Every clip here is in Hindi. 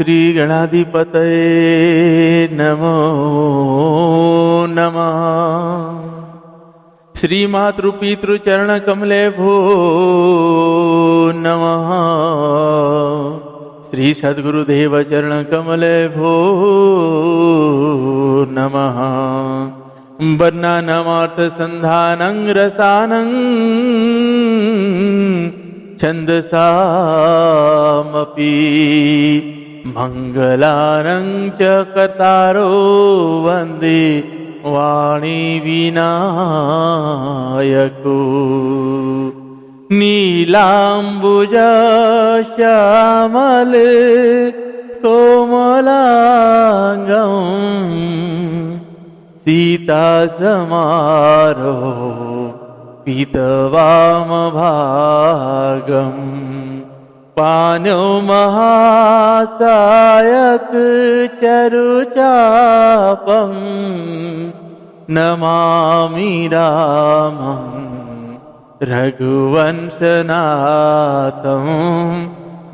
श्री गणाधिपतये नमो नमः। श्री मातृपितृचरण कमले भो नमः। श्री सद्गुरुदेव चरण कमले भो नमः। वर्णानामर्थ संधानं रसानं छन्दसामपि मंगलानं च कर्तारो वन्दे वाणी विनायको। नीलाम्बुज श्यामल कोमलांगं सीता समारो पीतवामभागं। पाणौ महासायक चरुचापं नमामि रामं रघुवंशनाथं।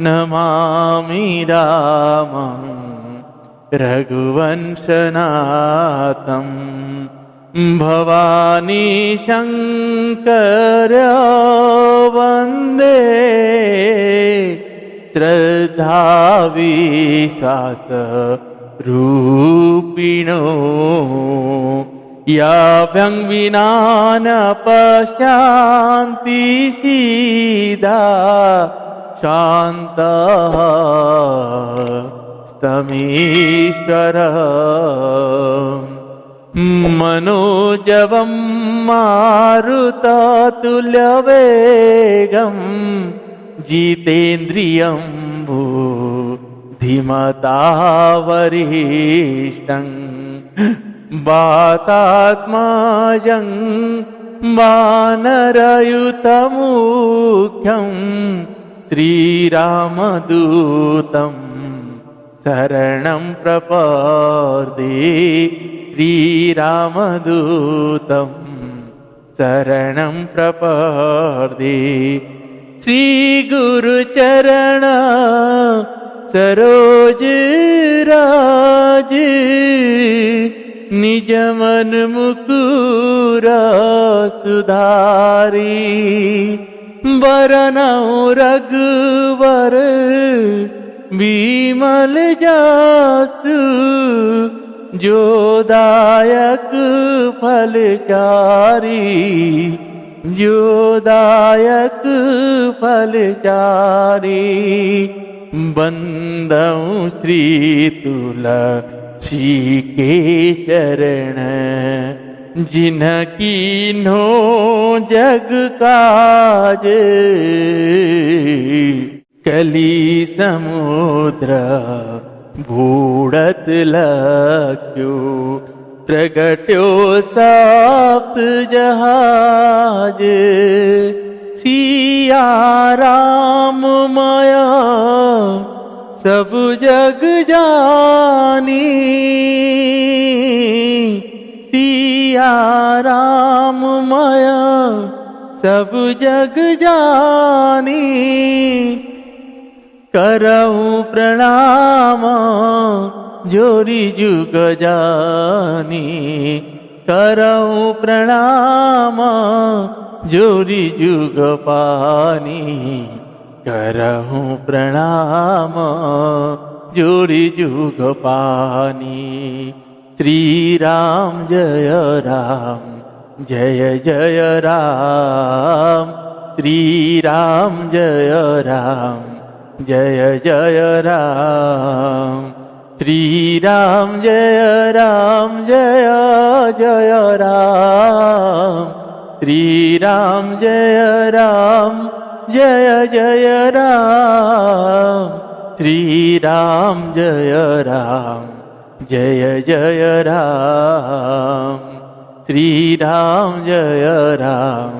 नमामि रामं रघुवंशनाथं। भवानी शंकर वंदे श्रद्धा विश्वास रूपिणो। याभ्यं विना न पश्यन्ति सीधा शान्तः स्तमीश्वरः। मनोजवं मारुततुल्यवेगं जितेन्द्रियं बुद्धिमता वरिष्ठं। वातात्मजं वानरयुतमुख्यं श्रीरामदूतं शरणं प्रपद्ये। श्रीरामदूतं शरणं प्रपद्ये। श्रीगुरुचरण सरोज राज निजमन मुकुर सुधारी। वरनौ रघुवर विमल जसु जोदायक फलचारी। जोदायक फलचारी। बंदौ श्री तुलसी के चरण जिनकीन्हो जग काज। कली समुद्र बूढ़त लख्यो प्रगट्यो सप्त जहाज। सिया राम माया सब जग जानी। सिया राम माया सब जग जानी। करऊं प्रणाम जोरी जुग जानी। करऊं प्रणाम जोरी जुग पानी। करऊं प्रणाम जोरी जुग पानी। श्री राम जय राम जय जय राम। श्री राम जय राम जय जय राम। श्री राम जय राम जय जय राम। श्री राम जय राम जय जय राम। श्री राम जय राम जय जय राम। श्री राम जय राम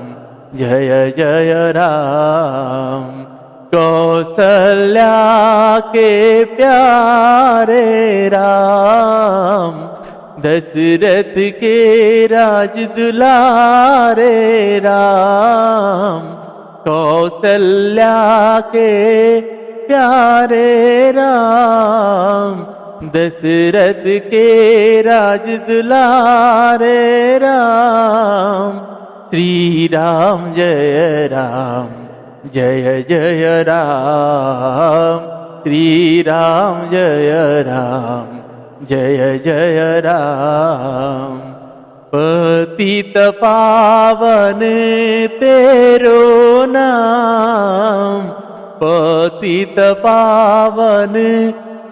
जय जय राम। कौसल्या के प्यारे राम। दशरथ के राज दुलारे राम। कौसल्या के प्यारे राम, दशरथ के राज दुलारे राम। श्री राम जय राम, जय जय राम। श्री राम जय राम, जय जय राम। पतित पावन तेरो नाम, पतित पावन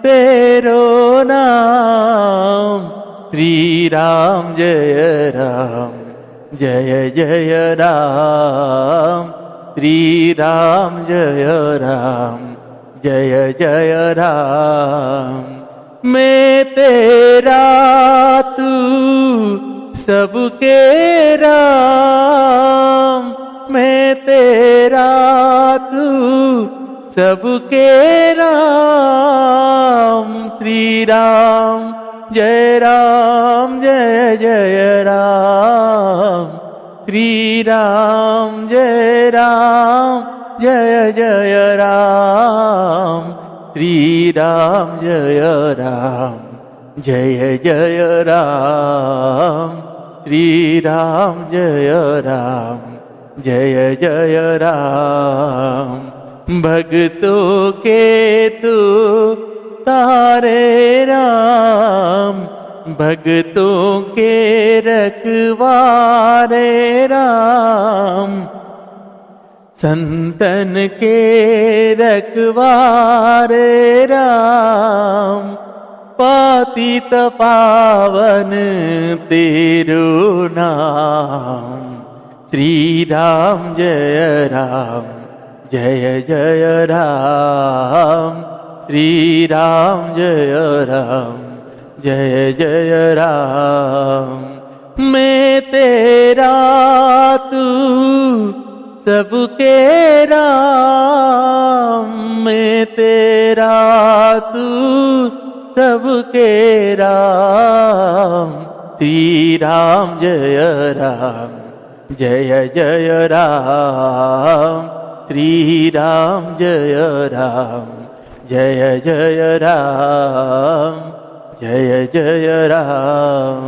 तेरो नाम। श्री राम जय राम, जय जय राम। श्री राम जय राम, जय जय राम। मैं तेरा तू सबके राम, मैं तेरा तू सबके राम। श्री राम जय राम, जय जय राम। श्री राम जय राम, जय जय राम। श्री राम जय राम, जय जय राम। श्री राम जय राम, जय जय राम। भक्तों के तू तारे राम, भक्तों के रखवारे राम। संतन के रखवारे राम। पतित पावन तेरो नाम। श्री राम जय राम, जय जय राम। श्री राम जय राम, जय जय राम। मैं तेरा तू सबके राम, मैं तेरा तू सबके राम। श्री राम जय राम, जय जय राम। श्री राम जय राम, जय जय राम। जय जय राम।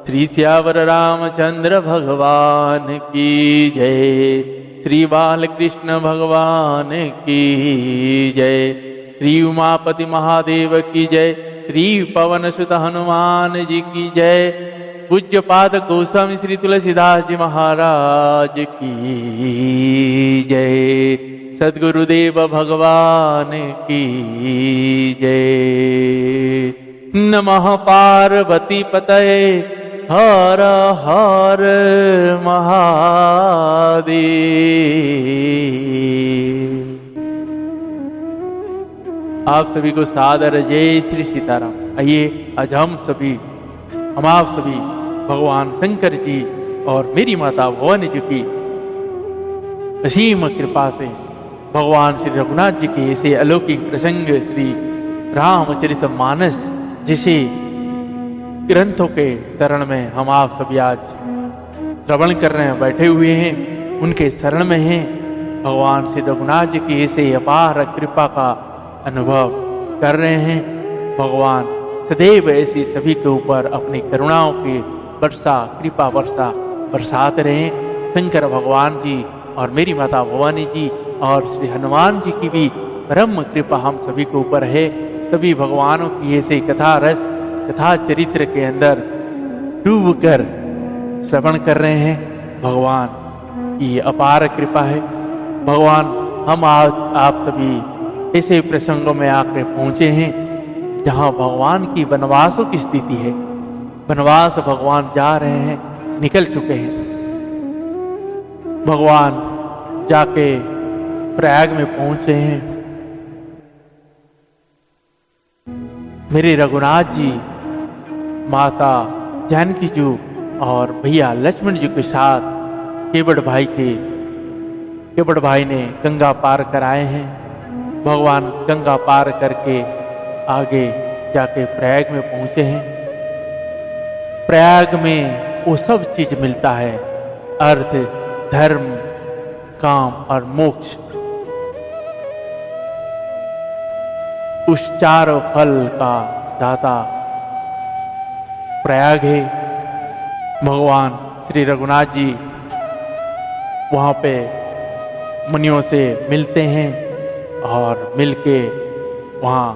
श्री सियावर रामचंद्र भगवान की जय। श्री बालकृष्ण भगवान की जय। श्री उमापति महादेव की जय। श्री पवन सुत हनुमान जी की जय। पूज्यपाद गोस्वामी श्री तुलसीदास जी महाराज की जय। सद्गुरुदेव भगवान की जय। नमः पार्वती पतये हर हर महादेव। आप सभी को सादर जय श्री सीताराम। आइए आज हम आप सभी भगवान शंकर जी और मेरी माता भवानी जी की असीम कृपा से भगवान श्री रघुनाथ जी के ऐसे अलौकिक प्रसंग श्री रामचरितमानस जिसे ग्रंथों के शरण में हम आप सभी आज श्रवण कर रहे हैं, बैठे हुए हैं, उनके शरण में हैं। भगवान श्री रघुनाथ जी की ऐसे अपार कृपा का अनुभव कर रहे हैं। भगवान सदैव ऐसी सभी के ऊपर अपनी करुणाओं की वर्षा, कृपा वर्षा बरसाते रहें। शंकर भगवान जी और मेरी माता भवानी जी और श्री हनुमान जी की भी परम कृपा हम सभी के ऊपर है। सभी भगवानों की ऐसे कथा रस, कथा चरित्र के अंदर डूब कर श्रवण कर रहे हैं। भगवान की अपार कृपा है। भगवान हम आज आप सभी ऐसे प्रसंगों में आके पहुंचे हैं जहां भगवान की वनवासों की स्थिति है। वनवास भगवान जा रहे हैं, निकल चुके हैं। भगवान जाके प्रयाग में पहुंचे हैं। मेरे रघुनाथ जी, माता जानकी जी और भैया लक्ष्मण जी के साथ केवट भाई ने गंगा पार कराए हैं। भगवान गंगा पार करके आगे जाके प्रयाग में पहुंचे हैं। प्रयाग में वो सब चीज मिलता है, अर्थ, धर्म, काम और मोक्ष। उस चार फल का दाता प्रयाग है। भगवान श्री रघुनाथ जी वहाँ पे मुनियों से मिलते हैं और मिलके वहाँ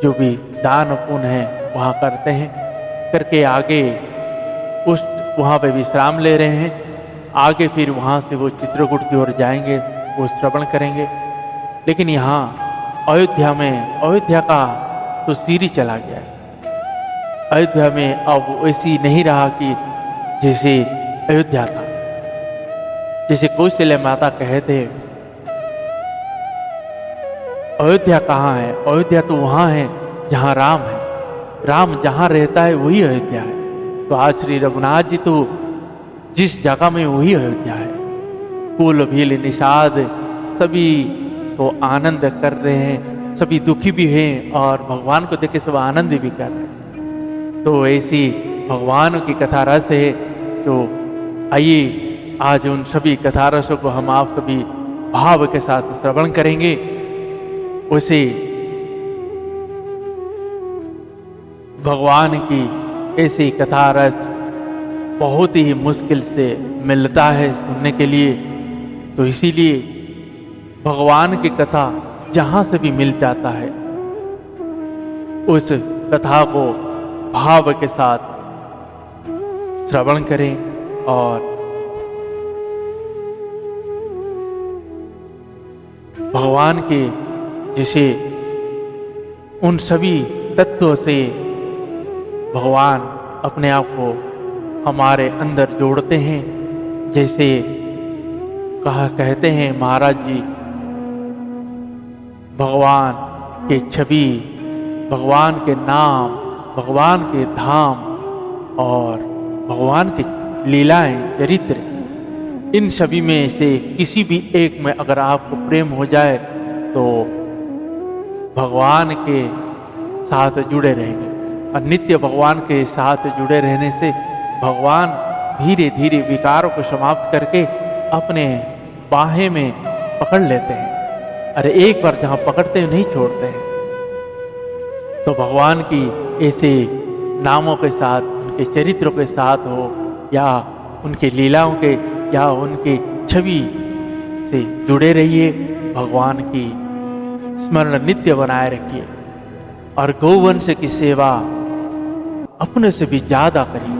जो भी दान पुण्य है वहाँ करते हैं। करके आगे उस वहाँ पे विश्राम ले रहे हैं। आगे फिर वहाँ से वो चित्रकूट की ओर जाएंगे, वो श्रवण करेंगे। लेकिन यहाँ अयोध्या में अयोध्या का तो सिर ही चला गया है। अयोध्या में अब वैसी नहीं रहा कि जैसे अयोध्या था। जैसे कौशल्या माता कहे थे, अयोध्या कहाँ है? अयोध्या तो वहाँ है जहाँ राम है। राम जहाँ रहता है वही अयोध्या है। तो आज श्री रघुनाथ जी तो जिस जगह में वही अयोध्या है। कुल भील निषाद सभी तो आनंद कर रहे हैं, सभी दुखी भी हैं और भगवान को देख के सब आनंद भी कर रहे हैं। तो ऐसी भगवान की कथा रस है। जो आइए आज उन सभी कथा रसों को हम आप सभी भाव के साथ श्रवण करेंगे। उसे भगवान की ऐसी कथा रस बहुत ही मुश्किल से मिलता है सुनने के लिए। तो इसीलिए भगवान की कथा जहां से भी मिल जाता है उस कथा को भाव के साथ श्रवण करें और भगवान के जिसे उन सभी तत्वों से भगवान अपने आप को हमारे अंदर जोड़ते हैं। जैसे कहते हैं महाराज जी, भगवान के छवि, भगवान के नाम, भगवान के धाम और भगवान की लीलाएं, चरित्र, इन सभी में से किसी भी एक में अगर आपको प्रेम हो जाए तो भगवान के साथ जुड़े रहेंगे। और नित्य भगवान के साथ जुड़े रहने से भगवान धीरे धीरे विकारों को समाप्त करके अपने बाहें में पकड़ लेते हैं। अरे एक बार जहां पकड़ते हैं नहीं छोड़ते हैं। तो भगवान की ऐसे नामों के साथ, उनके चरित्रों के साथ हो या उनकी लीलाओं के या उनकी छवि से जुड़े रहिए। भगवान की स्मरण नित्य बनाए रखिए और गौवंश की सेवा अपने से भी ज्यादा करिए।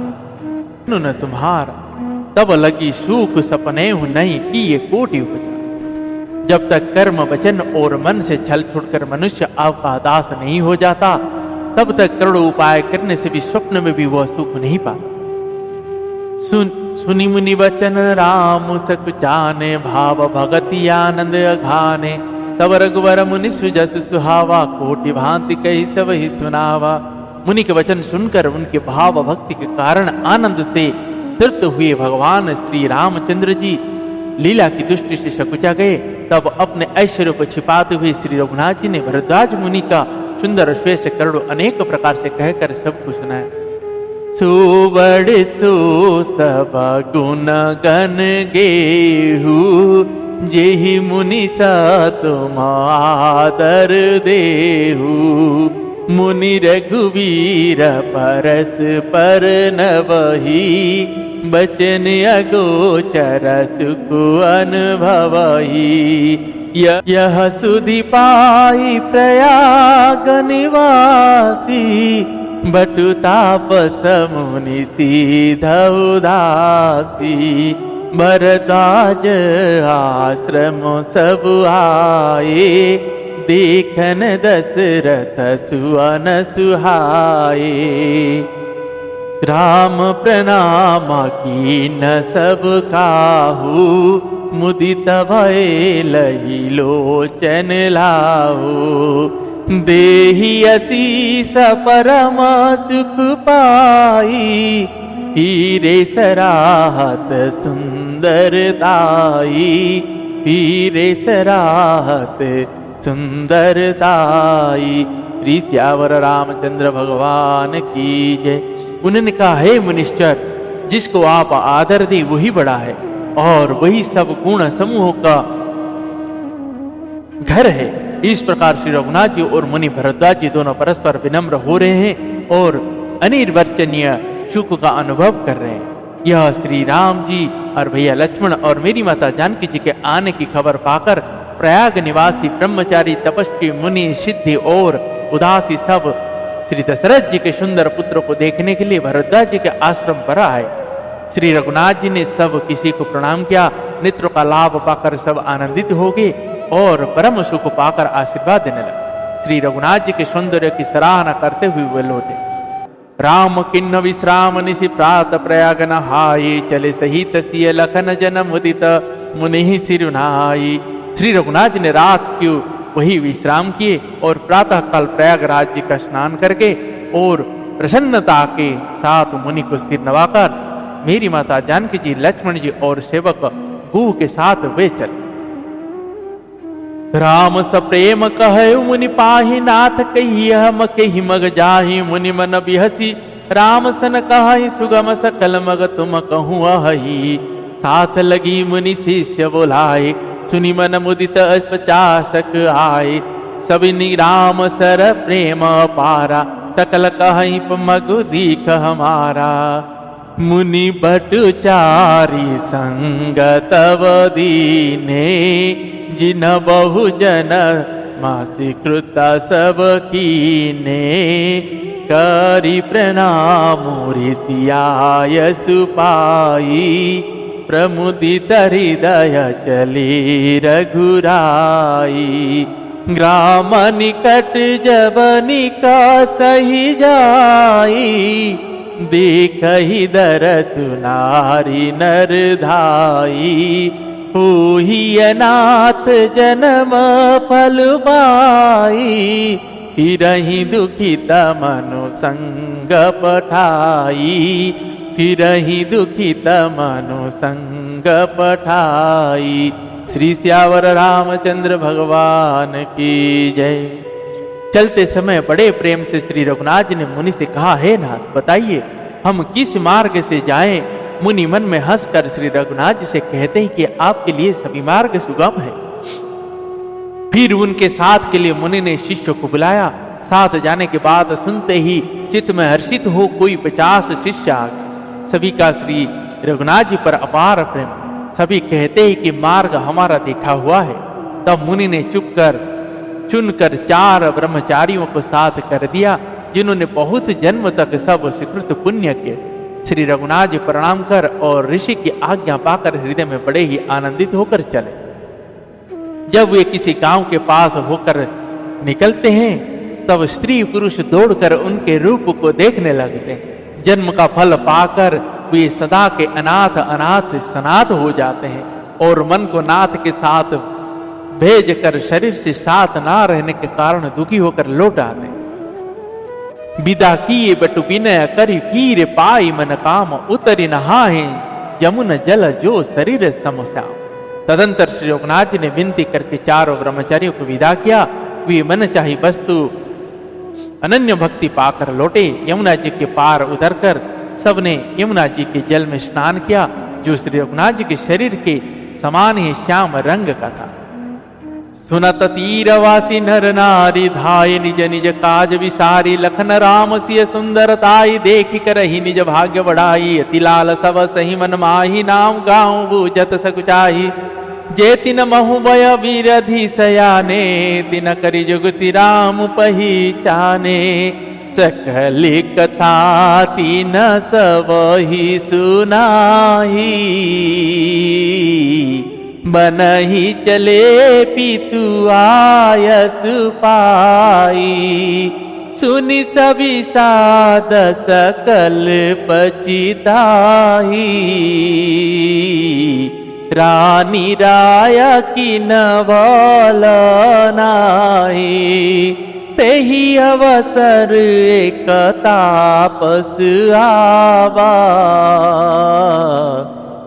न तुम्हारा तब लगी सुख सपने हूं नहीं कि ये कोटि उपजा। जब तक कर्म वचन और मन से छल छुड़कर मनुष्य आपका दास नहीं हो जाता तब तक करोड़ों उपाय करने से भी स्वप्न में भी वह सुख नहीं पाता। सुनि मुनि वचन राम सक जाने भाव भगति आनंद अघाने। तब रघुवर मुनि सुजस सुहावा कोटि भांति कही सब ही सुनावा। मुनि के वचन सुनकर उनके भाव भक्ति के कारण आनंद से तृप्त हुए भगवान श्री रामचंद्र जी लीला की दृष्टि से सकुचा गए। तब अपने ऐश्वर्य को छिपाते हुए श्री रघुनाथ जी ने भरद्वाज मुनि का सुंदर श्वेश करोड़ों अनेक प्रकार से कहकर सबको सुनाया। सुबड़ सो सब गुण गण गेहू जेहि मुनि सा तुम आदर देहू। मुनि रघुवीर परस पर नवही बचन अगोचर सुख अनुभवही। यह सुधि पाई प्रयाग निवासी बटु तापस मुनि सीधौ दासी। भरद्वाज आश्रम सब आए देखन दशरथ सुवन सुहाए। राम प्रणाम कीन सब काहू मुदित भय लही लोचन लाहू। देहि असीस परम सुख पाई हीरे सराहत सुंदरताई। हीरे सराहत सुंदरताई। श्री श्यावर रामचंद्र भगवान की जय। उन्होंने कहा, हे मुनिश्चर, जिसको आप आदर दी वही बड़ा है और वही सब गुण समूह का घर है। इस प्रकार श्री रघुनाथ जी और मुनि भरद्वाज जी दोनों परस्पर विनम्र हो रहे हैं और अनिर्वचनीय सुख का अनुभव कर रहे हैं। यह श्री राम जी और भैया लक्ष्मण और मेरी माता जानकी जी के आने की खबर पाकर प्रयाग निवासी ब्रह्मचारी तपस्वी मुनि सिद्धि और उदासी सब श्री दशरथ जी के सुंदर पुत्र को देखने के लिए भरद्वाज जी के आश्रम पर आए। श्री रघुनाथ जी ने सब किसी को प्रणाम किया। नेत्रों का लाभ पाकर सब आनंदित हो गए और परम सुख पाकर आशीर्वाद देने लगे। श्री रघुनाथ जी के सौंदर्य की सराहना करते हुए वे लौटे। राम किन्न विश्राम निशि प्रात प्रयाग नहाई, चले सहित सिय लखन जन मुदित मुनि सिरुनाई। श्री रघुनाथ जी ने रात की वही विश्राम किए और प्रातः काल प्रयागराज जी का स्नान करके और प्रसन्नता के साथ मुनि को सिर नवाकर मेरी माता जानकी जी, लक्ष्मण जी और सेवक गु के साथ वे चले। राम सप्रेम कहे मुनि पाहि, नाथ कही हम कही मग जाहि, मुनि मन बिहसी राम सन कहि, सुगम सकल मग तुम कहूँ अहि। साथ लगी मुनि शिष्य बोलाए, सुनि मन मुदित 50 आए। सबिनी राम सर प्रेम पारा, सकल कहि मगु दीख हमारा। मुनि बटुचारी संग तब दीने, जिन बहुजन मासी कृता सब कीने। करि प्रणाम ऋषियाय सुपाई, प्रमुदित हृदय चली रघुराई। ग्राम निकट जब निकसहि जाई, देखहि दरस नारी नर धाई। होहि अनाथ जन्म फल पाई, फिरहि दुखित मनु संग पठाई। फिरहि दुखित मनु संग पठाई। श्री सियावर रामचंद्र भगवान की जय। चलते समय बड़े प्रेम से श्री रघुनाथ जी ने मुनि से कहा, हे नाथ बताइए हम किस मार्ग से जाएं। मुनि मन में हंसकर श्री रघुनाथ जी से कहते हैं कि आपके लिए सभी मार्ग सुगम है। फिर उनके साथ के लिए मुनि ने शिष्य को बुलाया। साथ जाने के बाद सुनते ही चित्त में हर्षित हो कोई 50 शिष्य आ गए। सभी का श्री रघुनाथ जी पर अपार प्रेम। सभी कहते हैं कि मार्ग हमारा देखा हुआ है। तब मुनि ने चुनकर 4 ब्रह्मचारियों को साथ कर दिया, जिन्होंने बहुत जन्म तक सब सुकृत पुण्य किए थे। श्री रघुनाथ जी प्रणाम कर और ऋषि की आज्ञा पाकर हृदय में बड़े ही आनंदित होकर चले। जब वे किसी गांव के पास होकर निकलते हैं, तब स्त्री पुरुष दौड़कर उनके रूप को देखने लगते हैं। जन्म का फल पाकर वे सदा के अनाथ सनाथ हो जाते हैं और मन को नाथ के साथ भेज कर शरीर से साथ ना रहने के कारण दुखी होकर लौट आते हैं। विदा किए बटु विनय करी, फिर पाई मन काम। उतरी नहाए जमुन जल, जो शरीर समस्या। तदंतर श्री रघुनाथ जी ने विनती करके 4 ब्रह्मचारियों को विदा किया। वे मन चाही वस्तु अनन्य भक्ति पाकर लौटे। यमुना जी के पार उतरकर सबने यमुना जी के जल में स्नान किया, जो श्री रघुनाथ जी के शरीर के समान ही श्याम रंग का था। सुनत तीरवासी नर नारी, धाय निज निज काज विसारी। लखन राम सिय सुंदरताई, देखी करहि निज भाग्य बढ़ाई। अति लाल सब सही मन माही, नाम गाँव बूझत सकुचाही। जे तिन महु भय विरधि सयाने, तिन करि जुगति राम पहिचाने। सकल कथा तीन सब ही सुनाही, बनहि चले पितु आयस पाई। सुनि सभी साध सकल पचिताही, रानी राया की नवल नाही। तेहि अवसर एक तापस आवा,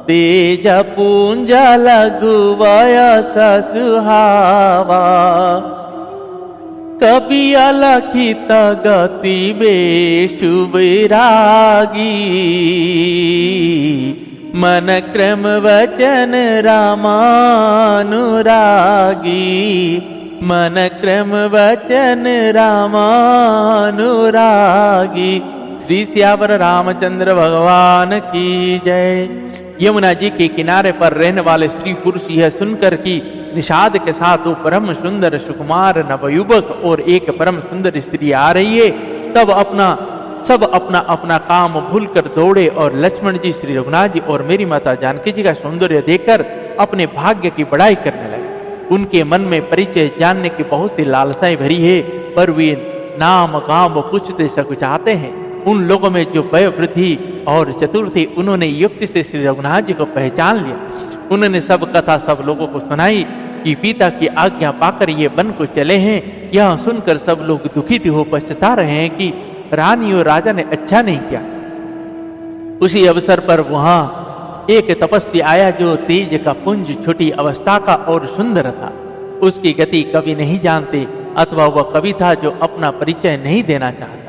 तेज पुंज लघु वयस सुहावा। कवि अलखित गति बेशु विरागी, मन क्रम वचन रामानुरागी। मन क्रम वचन रामानुरागी। श्री सियावर रामचंद्र भगवान की जय। यमुना जी के किनारे पर रहने वाले स्त्री पुरुष यह सुनकर कि निषाद के साथ वो परम सुंदर सुकुमार नवयुवक और एक परम सुंदर स्त्री आ रही है, तब सब अपना अपना काम भूलकर दौड़े और लक्ष्मण जी, श्री रघुनाथ जी और मेरी माता जानकी जी का सौंदर्य देखकर अपने भाग्य की बड़ाई करने लगे। उनके मन में परिचय जानने की बहुत सी लालसाएं भरी है, पर वे नाम गांव पूछते सकुचाते हैं। उन लोगों में जो वय वृद्धि और चतुर थे, उन्होंने युक्ति से श्री रघुनाथ जी को पहचान लिया। उन्होंने सब कथा सब लोगों को सुनाई कि पिता की आज्ञा पाकर ये वन को चले हैं। यह सुनकर सब लोग दुखित हो पछता रहे हैं कि रानी और राजा ने अच्छा नहीं किया। उसी अवसर पर वहां एक तपस्वी आया जो तेज का पुंज, छोटी अवस्था का और सुंदर था। उसकी गति कभी नहीं जानते, अथवा वह कवि था जो अपना परिचय नहीं देना चाहता।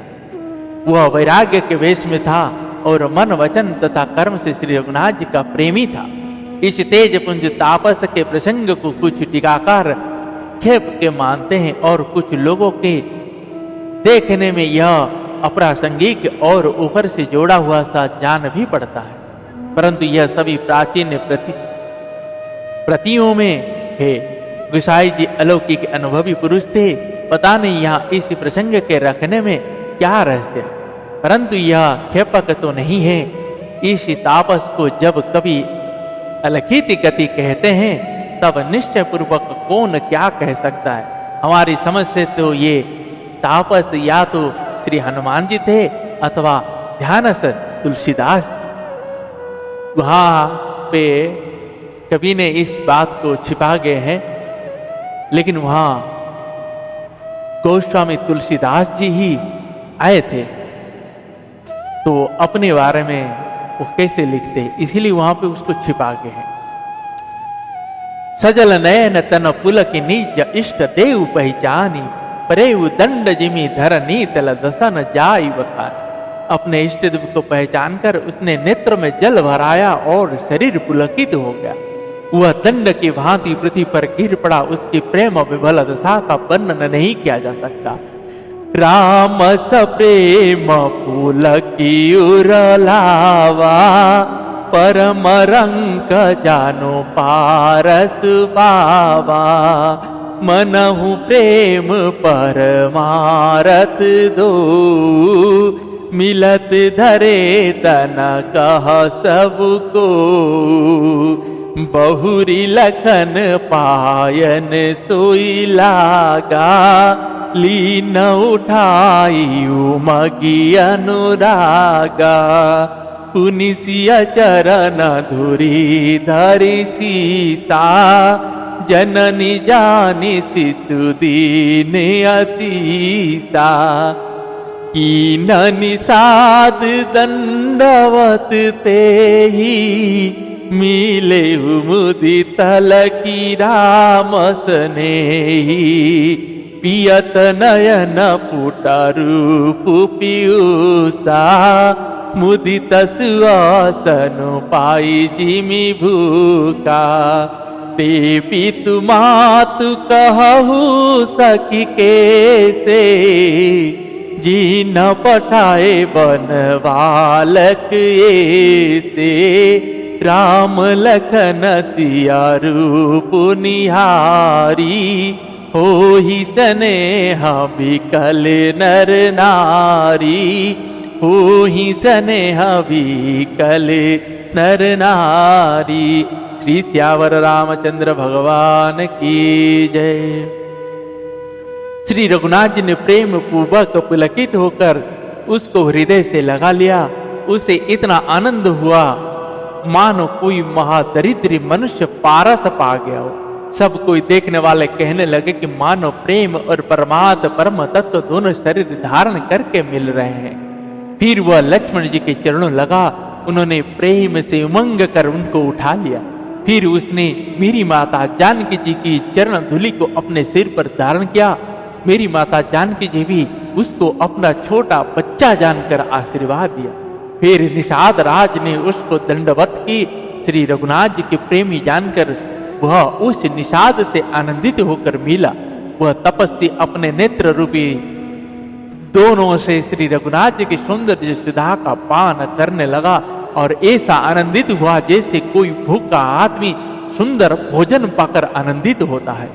वह वैराग्य के वेश में था और मन वचन तथा कर्म से श्री रघुनाथ जी का प्रेमी था। इस तेज पुंज तापस के प्रसंग को कुछ टीकाकार खेप के मानते हैं और कुछ लोगों के देखने में यह अप्रासंगिक और ऊपर से जोड़ा हुआ सा जान भी पड़ता है, परंतु यह सभी प्राचीन प्रतियों में है। गोसाई जी अलौकिक अनुभवी पुरुष थे। पता नहीं यहाँ इस प्रसंग के रखने में क्या रहस्य, परंतु यह खेपक तो नहीं है। इस तापस को जब कभी अलखित गति कहते हैं, तब निश्चय पूर्वक कौन क्या कह सकता है। हमारी समझ से तो ये तापस या तो श्री हनुमान जी थे अथवा ध्यानस तुलसीदास। वहां पे कवि ने इस बात को छिपा गए हैं, लेकिन वहां गोस्वामी तुलसीदास जी ही आए थे, तो अपने बारे में वो कैसे लिखते, इसीलिए वहां पे उसको छिपा गए हैं। सजल नयन तन पुलक निज इष्ट देव पहचानी, परेव दंड जिमी धर नीतल दसन जाई बखार। अपने इष्ट देव को पहचान कर उसने नेत्र में जल भराया और शरीर पुलकित हो गया। वह दंड की भांति पृथ्वी पर गिर पड़ा। उसकी प्रेम विभल दशा का वर्णन नहीं किया जा सकता। राम स प्रेम पुलकी उरलावा, परम रंक जानो पारस पावा। मनहु प्रेम परमारत दो, मिलत धरे तन कह सबको। बहुरी लखन पायन सोई लागा, लीन उठाई उमगी अनुरागा। पुनिसिया चरण धुरी धरि सीसा, जननी जानी शिशु दीन असीसा। कीन निषाद दंडवत तेहि, मिले मुदित लकी राम स्नेही। पियत नयन पुट रूप पीयूषा, मुदित सुआसन पाई जिमि भूका। ते पितु मातु कहु सखी कैसे, जी न पठाए बनवालक ऐसे। राम लखन सिया रूप निहारी, हो ही स्नेह विकल नर नारी। हो ही स्नेह विकल नर नारी। श्री सियावर रामचंद्र भगवान की जय। श्री रघुनाथ जी ने प्रेम पूर्वक पुलकित होकर उसको हृदय से लगा लिया। उसे इतना आनंद हुआ मानो कोई महादरिद्री मनुष्य पारस पा गया हो। सब कोई देखने वाले कहने लगे कि मानो प्रेम और परमात्म परम तत्व दोनों शरीर धारण करके मिल रहे हैं। फिर वह लक्ष्मण जी के चरणों लगा। उन्होंने प्रेम से उमंग कर उनको उठा लिया। फिर उसने मेरी माता जानकी जी की चरण धूलि को अपने सिर पर धारण किया। मेरी माता जानकी जी भी उसको अपना छोटा बच्चा जानकर आशीर्वाद दिया। फिर निषाद राज ने उसको दंडवत की। श्री रघुनाथ जी के प्रेमी जानकर वह उस निषाद से आनंदित होकर मिला। वह तपस्वी अपने नेत्र रूपी दोनों से श्री रघुनाथ जी की सौंदर्य सुधा का पान करने लगा और ऐसा आनंदित हुआ जैसे कोई भूखा आदमी सुंदर भोजन पाकर आनंदित होता है।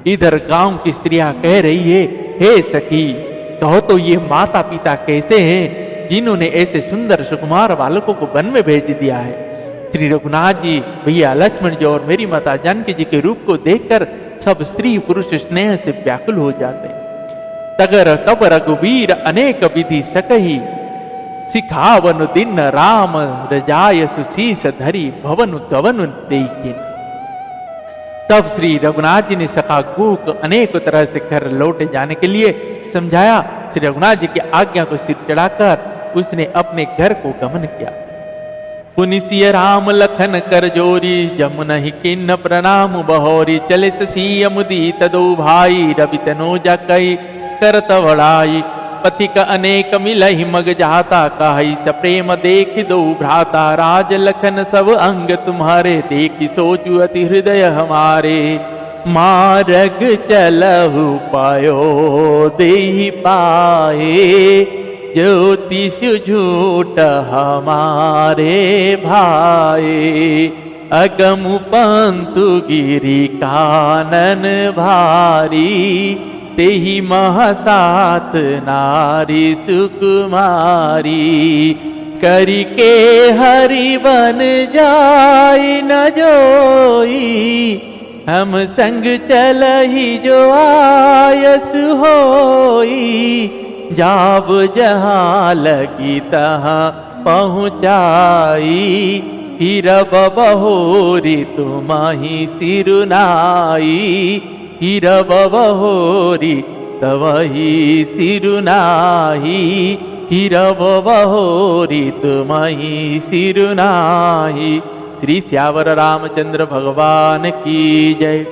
इधर गांव की स्त्रियां कह रही है, हे सखी, कहो तो ये माता पिता कैसे हैं जिन्होंने ऐसे सुंदर सुकुमार बालकों को वन में भेज दिया है। श्री रघुनाथ जी, भैया लक्ष्मण जी और मेरी माता जानकी जी के रूप को देखकर सब स्त्री पुरुष स्नेह से व्याकुल हो जाते हैं। तगर कब रघुवीर अनेक विधि सकही, सिखावन दिन राम रजाय सुशीस धरी भवन गवन देखिन। तब श्री रघुनाथ जी ने सखा गुह अनेक तरह से घर लौटे जाने के लिए समझाया। श्री रघुनाथ जी की आज्ञा को सिर चढ़ाकर उसने अपने घर को गमन किया। पुनिसिय राम लखन कर जोरी, जमुनहि किन्न प्रणाम बहोरी। चले ससी मुदित दो भाई, रवि तनोजा कई करत बड़ाई। पथिक अनेक मिलहि मग जाता, कहि सप्रेम देख दो भ्राता। राज लखन सब अंग तुम्हारे, देखि सोचु अति हृदय हमारे। मार्ग चलहु पायो देहि पाए, ज्योतिष झूठ हमारे भाई। अगम पंतु गिरि कानन भारी, तेहि महसात नारी सुकुमारी। करिके हरि बन जाई न जोई, हम संग चलहि जो आयस होई। जाब जहाँ लगी तहाँ पहुँचाई, हिरब बहोरी तुम्हि सिरुनाई। हिरब बहोरी तवहि सिरुनाही, हिरब बहोरी तुम्हि सिरुनाही। श्री श्यावर रामचंद्र भगवान की जय।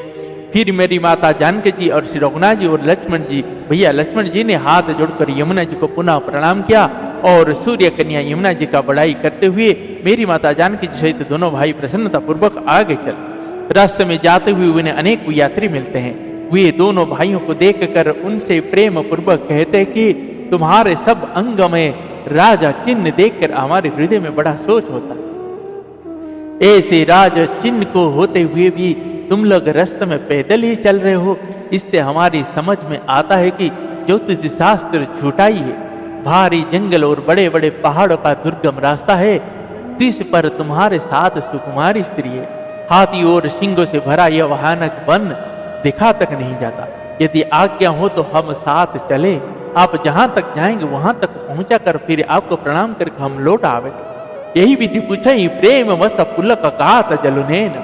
फिर मेरी माता जानकी जी और श्री रघुनाथ जी और लक्ष्मण जी, भैया लक्ष्मण जी ने हाथ जोड़कर यमुना जी को पुनः प्रणाम किया और सूर्य कन्या यमुना जी का बड़ाई करते हुए मेरी माता जानकी जी सहित दोनों भाई प्रसन्नता पूर्वक आगे चले। रास्ते में जाते हुए उन्हें अनेक यात्री मिलते हैं। वे दोनों भाइयों को देखकर उनसे प्रेम पूर्वक कहते कि तुम्हारे सब अंग में राजा चिन्ह देखकर हमारे हृदय में बड़ा सोच होता है। ऐसे राजा चिन्ह को होते हुए भी तुम लोग रास्ते में पैदल ही चल रहे हो, इससे हमारी समझ में आता है कि ज्योतिष शास्त्र झूठा ही है। भारी जंगल और बड़े बड़े पहाड़ों का दुर्गम रास्ता है, तिस पर तुम्हारे साथ सुकुमारी स्त्री है। हाथी और सिंगों से भरा यह भयानक वन दिखा तक नहीं जाता। यदि आज्ञा हो तो हम साथ चले, आप जहां तक जाएंगे वहां तक पहुंचा कर फिर आपको प्रणाम करके हम लौट आवेंगे। यही विधि पूछई प्रेम वस पुलक कात जलुनेन,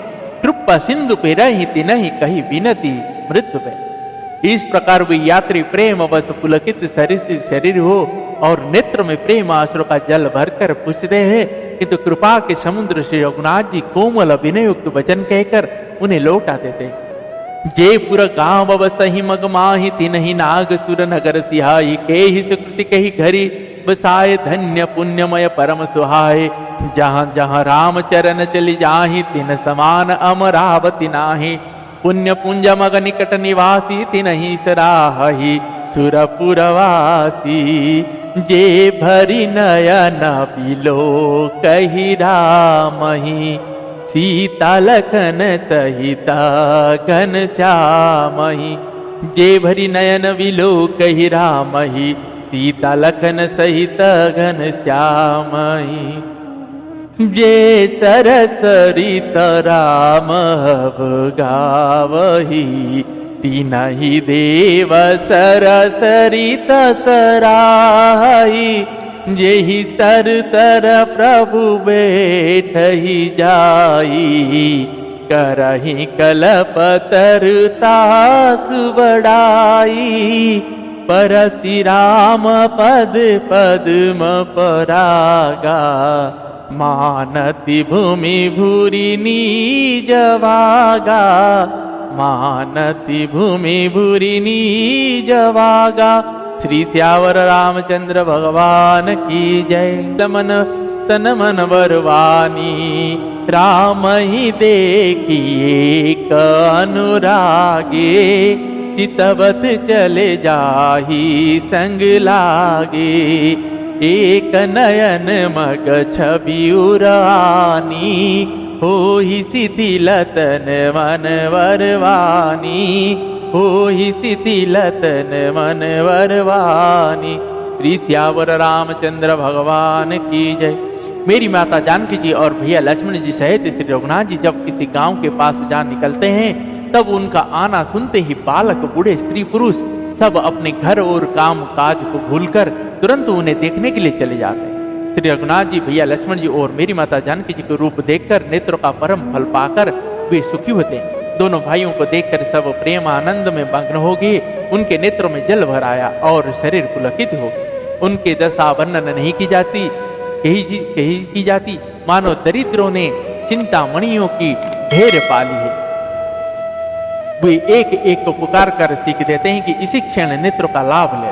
कृपा सिंधु पे रही तिनहि कही विनती मृत्यु पे। इस प्रकार वे यात्री प्रेम वस पुलकित शरीर हो और नेत्र में प्रेम आश्रु का जल भरकर पूछते हैं, किंतु कृपा के समुद्र श्री रघुनाथ जी कोमल विनयुक्त वचन कहकर उन्हें लौटा देते। जयपुर गांव बसहि मग माहि, तिनहि नाग सुर नगर सिहाई। के ही सुकृति कही घरी बसाए, धन्य पुण्यमय परम सुहाय। जहां जहां राम चरण चली जाहि, तिन समान अमरावती नाही। पुण्य पुंज मग निकट निवासी, तिनहि सराहि सुरपुरवासी। जे भरी नयन बिलो कही रामहि, सीता लखन सहिता घन श्यामहि। जे भरी नयन बिलो कही रामहि, सीता लखन सहित घन श्यामहि। जे सरसरित राम गावहि, तीनहि देव सरसरित सराहि। जेहि सर तर प्रभु बैठहि जाई, करहि कलपतरुता सुबड़ाई। परसि राम पद पद्म परागा, मानति भूमि भूरि नीज वागा। मानति भूमि भूरि नीज वागा। श्री श्यावर रामचंद्र भगवान की जय। मन तन मन बरवानी, राम ही देखिए अनुरागे। चितवत चले जाही संग लागे, एक नयन मग छवि उरानी, होहि शिथिलतन मन वरवानी, होहि शिथिलतन मन वरवानी। श्री सियावर रामचंद्र भगवान की जय। मेरी माता जानकी जी और भैया लक्ष्मण जी सहित श्री रघुनाथ जी जब किसी गांव के पास जा निकलते हैं, तब उनका आना सुनते ही बालक, बूढ़े, स्त्री, पुरुष सब अपने घर और काम काज को भूलकर तुरंत उन्हें देखने के लिए चले जाते हैं। श्री रघुनाथ जी, भैया लक्ष्मण जी और मेरी माता जानकी जी के रूप देखकर, नेत्रों का परम फल पाकर वे सुखी होते हैं। दोनों भाइयों को देखकर सब प्रेम आनंद में मग्न हो गए। उनके नेत्रों में जल भर आया और शरीर पुलकित हो गया। उनकी दशा वर्णन नहीं की जाती, कही की जाती, मानो दरिद्रों ने चिंतामणियों की ढेर पाली है। वे एक एक को पुकार कर सीख देते हैं कि इसी क्षण नेत्रों का लाभ ले।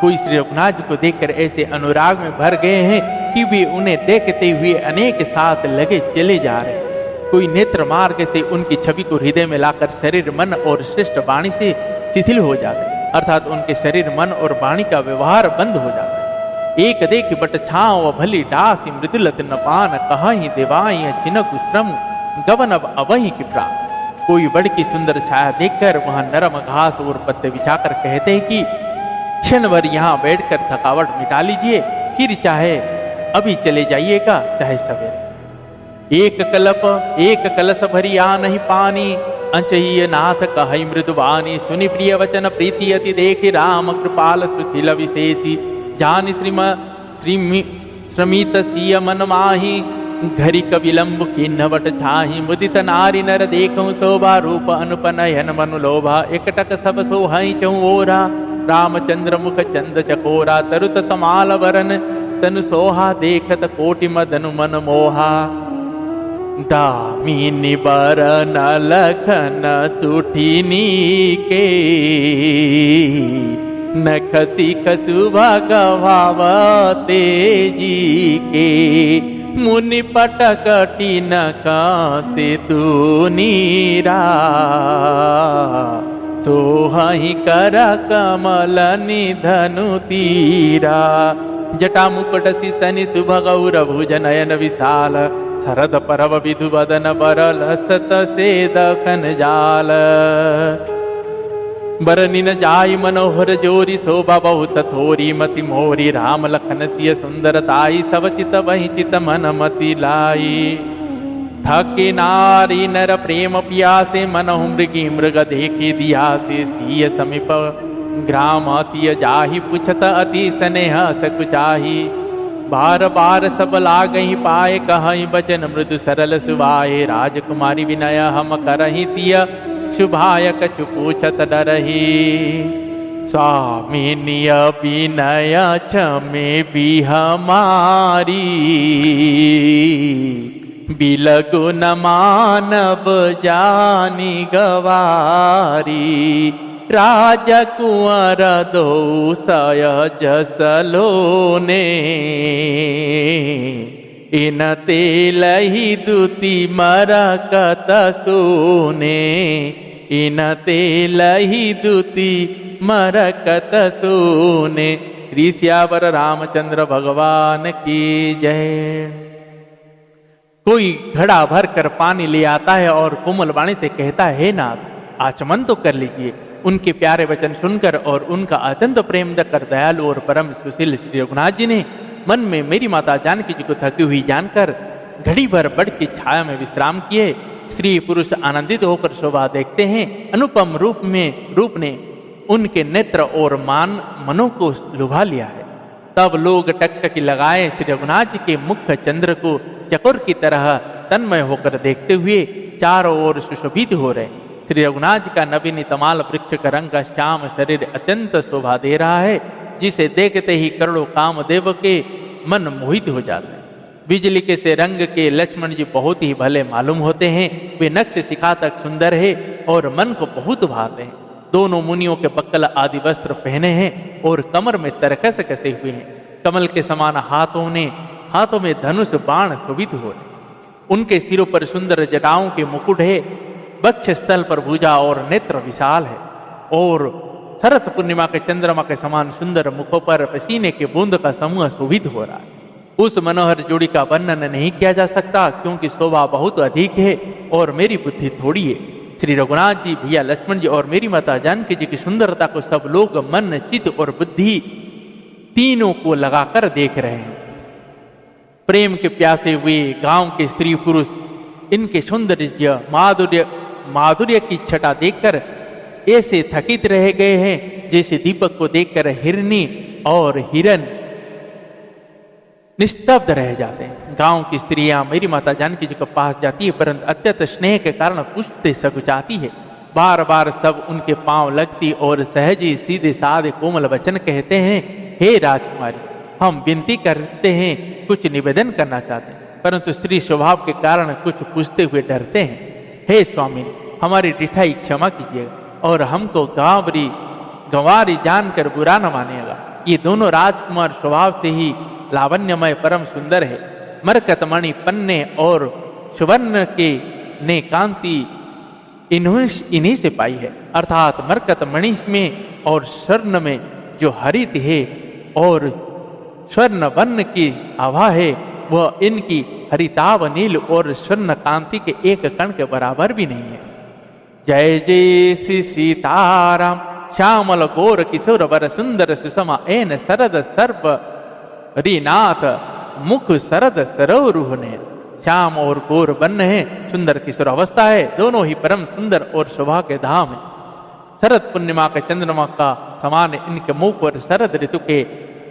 कोई श्री रघुनाथ जी को देखकर ऐसे अनुराग में भर गए हैं कि वे उन्हें देखते हुए अनेक साथ लगे चले जा रहे हैं। कोई नेत्र मार्ग से उनकी छवि को हृदय में लाकर शरीर, मन और श्रेष्ठ वाणी से शिथिल हो जाते हैं, अर्थात उनके शरीर, मन और वाणी का व्यवहार बंद हो जाता है। एक देख बट छाव भली डासी, मृदुलत न पान कहाही देवाई, छिनक श्रम गवन अब अवही की प्राण। कोई बड़ की सुंदर छाया देखकर वहां नरम घास और पत्ते बिछाकर कहते हैं कि क्षण भर यहाँ बैठकर थकावट मिटा लीजिए, फिर चाहे अभी चले जाइएगा, चाहे सवेरे। एक कलश भरी आ नहीं पानी, अंचहीय नाथ कहई मृदुबानी। सुनि प्रिय वचन प्रीति अति देखि, राम कृपाल सुशील विशेषी। जान श्रमित सिय मन माही, घरी कविलंब किन्नवट छाही। मुदित नारी नर देखूं शोभा, रूप अनुपनयन मनु लोभा। एकटक सब सोहई चौरा, रामचंद्र मुख चंद चकोरा। तरुत तमाल वरन तनु सोहा, देखत कोटि मदनु मन मोहा। दामिनी बरन लखन सुठिनी के, नखसी खसु भगवावते जी के। मुनि पटकटी नका से तू नीरा, सोहहि कर कमल निधनु तीरा। जटा मुकुट सिसनि सुभगौर भुज नयन विशाल, शरद परव विधु बदन बरल सत से दखन जाल। बरनिन जाय मनोहर जोरी, शोभा बहुत थोरी मति मोरी। राम लखन सिय सुंदरताई, सब चित वही चित मन मति लाई। थके नारी नर प्रेम पियासे, मनहु मृगी मृग देखी दियासे। सिय समीप ग्राम अति जाहि, पुछत अति स्नेह सकुचाही। बार बार सब लागहि पाए, कहहि बचन मृदु सरल सुभाए। राजकुमारी विनय हम करहि तिय, शुभाय कछु पूछत डरहि। स्वामिनिय विनय क्षमे भी हमारी, बिलगु न मानव जानी गवारी। राजकुंवर दो सहज सलोने, इन तेलहि दुति मरकत सोने। इन तेलहि दुति मरकत सोने। श्री सियावर रामचंद्र भगवान की जय। कोई घड़ा भर कर पानी ले आता है और कोमल वाणी से कहता है, हे नाथ, आचमन तो कर लीजिए। उनके प्यारे वचन सुनकर और उनका अत्यंत प्रेम देखकर दयालु और परम सुशील श्री रघुनाथ जी ने मन में मेरी माता जानकी जी को थकी हुई जानकर घड़ी भर बड़ की छाया में विश्राम किए। स्त्री पुरुष आनंदित होकर शोभा देखते हैं। अनुपम रूप ने उनके नेत्र और मनों को लुभा लिया है। तब लोग टकटकी लगाए श्री रघुनाथ जी के मुख चंद्र को चकोर की तरह तन्मय होकर देखते हुए चारों ओर सुशोभित हो रहे। श्री रघुनाथ जी का नवीन तमाल वृक्ष का रंग का श्याम शरीर अत्यंत शोभा दे रहा है, जिसे देखते ही करोड़ों कामदेव के मन मोहित हो जाते हैं। बिजली के से रंग के लक्ष्मण जी बहुत ही भले मालूम होते हैं। वे नक्श शिखा तक सुंदर है और मन को बहुत भाते हैं। दोनों मुनियों के बक्कल आदि वस्त्र पहने हैं और कमर में तरकस कसे हुए हैं। कमल के समान हाथों में धनुष बाण शोभित हो रहे। उनके सिरों पर सुंदर जटाओं के मुकुट है। वक्ष स्थल पर भुजा और नेत्र विशाल है। और शरत पूर्णिमा के चंद्रमा के समान सुंदर मुखों पर पसीने के बूंद का समूह शोभित हो रहा है। उस मनोहर जोड़ी का वर्णन नहीं किया जा सकता, क्योंकि शोभा बहुत अधिक है और मेरी बुद्धि थोड़ी है। श्री रघुनाथ जी, भैया लक्ष्मण जी और मेरी माता जानकी जी की सुंदरता को सब लोग मन, चित्त और बुद्धि तीनों को लगाकर देख रहे हैं। प्रेम के प्यासे हुए गांव के स्त्री पुरुष इनके सौंदर्य माधुर्य की छटा देखकर ऐसे थकित रह गए हैं जैसे दीपक को देखकर हिरनी और हिरन निस्तब्ध रह जाते हैं। गांव की स्त्रियां मेरी माता जानकी जी के पास जाती है, परंतु अत्यंत स्नेह के कारण पूछते सकुचाती है। बार बार सब उनके पांव लगती और सहज ही सीधे साधे कोमल वचन कहते हैं, हे राजकुमारी, हम विनती करते हैं, कुछ निवेदन करना चाहते हैं, परंतु स्त्री स्वभाव के कारण कुछ पूछते हुए डरते हैं। हे स्वामी, हमारी डिठाई क्षमा कीजिएगा और हमको गंवारी जानकर बुरा न मानिएगा। ये दोनों राजकुमार स्वभाव से ही लावण्यमय परम सुंदर है। मरकतमणि पन्ने और सुवर्ण के ने कांति इन्हीं से पाई है, अर्थात मरकतमणि में और स्वर्ण में जो हरित है और स्वर्ण वर्ण की आभा है, वह इनकी हरिताभ नील और स्वर्ण कांति के एक कण के बराबर भी नहीं है। जय जय श्री सीताराम, श्यामल गौर किशोर वर सुंदर सुषमा एन शरद सर्व हरिनाथ मुख शरद सरोरुह ने। श्याम और गौर वर्ण है, सुंदर किशोर अवस्था है, दोनों ही परम सुंदर और शोभा के धाम है। शरद पूर्णिमा के चंद्रमा का समान इनके मुख और शरद ऋतु के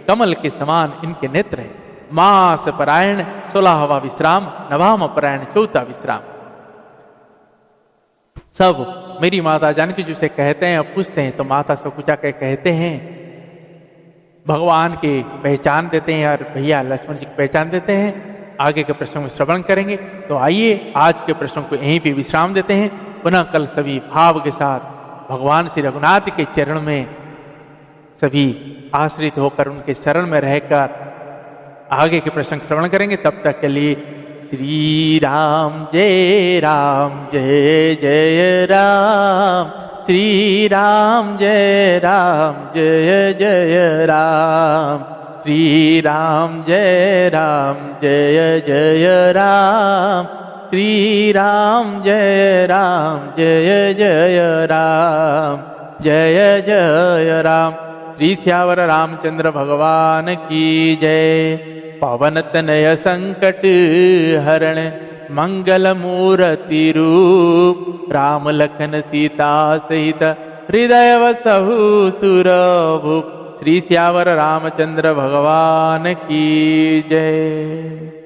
कमल के समान इनके नेत्र है। मास परायण 16वां विश्राम, नवाम परायण 4वां विश्राम। सब मेरी माता जानकी जी से कहते हैं, पूछते हैं तो माता सकुचा के कहते हैं, भगवान की पहचान देते हैं और भैया लक्ष्मण जी की पहचान देते हैं। आगे के प्रश्नों में श्रवण करेंगे, तो आइए आज के प्रश्नों को यहीं पे विश्राम देते हैं। पुनः कल सभी भाव के साथ भगवान श्री रघुनाथ के चरण में सभी आश्रित होकर उनके शरण में रहकर आगे के प्रश्न श्रवण करेंगे। तब तक के लिए श्री राम जय जय राम, श्री राम जय जय राम, श्री राम जय जय राम, श्री राम जय जय राम, जय जय राम। श्री श्यावर रामचंद्र भगवान की जय। पवन तनय संकट हरण मंगल मूर्ति रूप, राम लखन सीता सहित हृदय वसहु सुरभूप। श्री श्यावर रामचंद्र भगवान की जय।